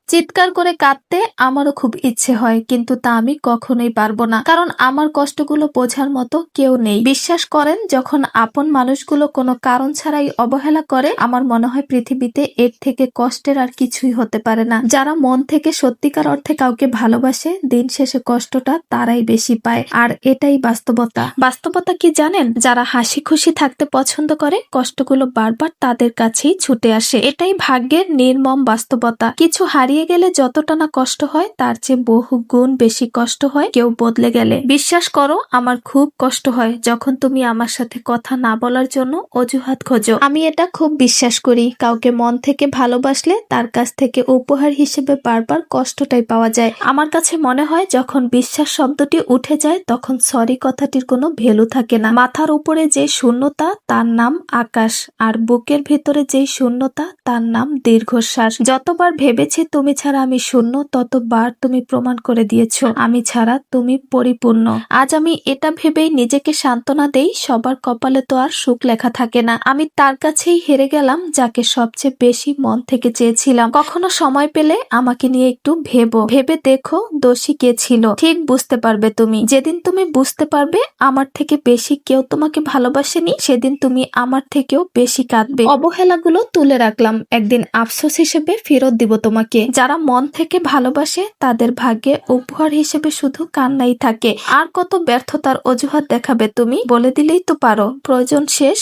চিৎকার করে কাঁদতে আমারও খুব ইচ্ছে হয়, কিন্তু তা আমি কখনোই পারবো না, কারণ আমার কষ্টগুলো বোঝার মতো কেউ নেই। বিশ্বাস করেন, যখন আপন মানুষগুলো কোনো কারণ ছাড়াই অবহেলা করে, আমার মনে হয় পৃথিবীতে এর থেকে কষ্টের আর কিছুই হতে পারে না। যারা মন থেকে সত্যিকার অর্থে কাউকে ভালোবাসে, দিন শেষে কষ্টটা তারাই বেশি পায়, আর এটাই বাস্তবতা। বাস্তবতা কি জানেন? যারা হাসি খুশি থাকতে পছন্দ করে, কষ্টগুলো বারবার তাদের কাছেই ছুটে আসে। এটাই ভাগ্যের নির্মম বাস্তবতা। কিছু হারিয়ে গেলে যতটা না কষ্ট হয়, তার চেয়ে বহু গুণ বেশি কষ্ট হয় কেউ বদলে গেলে। বিশ্বাস করো, আমার খুব কষ্ট হয় যখন তুমি আমার সাথে কথা না বলার জন্য অজুহাত খোঁজো। আমি এটা খুব বিশ্বাস করি, কাউকে মন থেকে ভালোবাসলে তার কাছ থেকে উপহার হিসেবে বারবার কষ্টটাই পাওয়া যায়। আমার কাছে মনে হয়, যখন বিশ্বাস শব্দটি উঠে যায়, তখন সরি কথাটির কোনো ভ্যালু থাকে না। মাথার উপরে যে শূন্যতা, তার নাম আকাশ, আর বুকের ভেতরে যেই শূন্যতা, তার নাম দীর্ঘশ্বাস। যতবার ভেবেছি তুমি ছাড়া আমি শূন্য, ততবার তুমি প্রমাণ করে দিয়েছো আমি ছাড়া তুমি পরিপূর্ণ। আজ আমি এটা ভেবেই নিজেকে সান্ত্বনা দেই, সবার কপালে তো আর সুখ লেখা থাকে না। আমি তার কাছেই হেরে গেলাম যাকে সবচেয়ে বেশি মন থেকে চেয়েছিলাম। কখনো সময় পেলে আমাকে নিয়ে একটু ভেবে দেখো, দোষী কে ছিল। ঠিক বুঝতে পারবে তুমি। যেদিন তুমি বুঝতে পারবে আমার থেকে বেশি কেউ তোমাকে ভালোবাসেনি, সেদিন তুমি আমার থেকেও বেশি কাঁদবে। অবহেলাগুলো তুলে রাখলাম, একদিন আফসোস হিসেবে ফেরত দিব তোমাকে। যারা মন থেকে ভালোবাসে, তাদের ভাগ্যে উপহার হিসেবে শুধু কান্নাই থাকে। আর কত ব্যর্থতার অজুহাত দেখাবে তুমি? বলে দিলেই তো পারো, প্রয়োজন শেষ।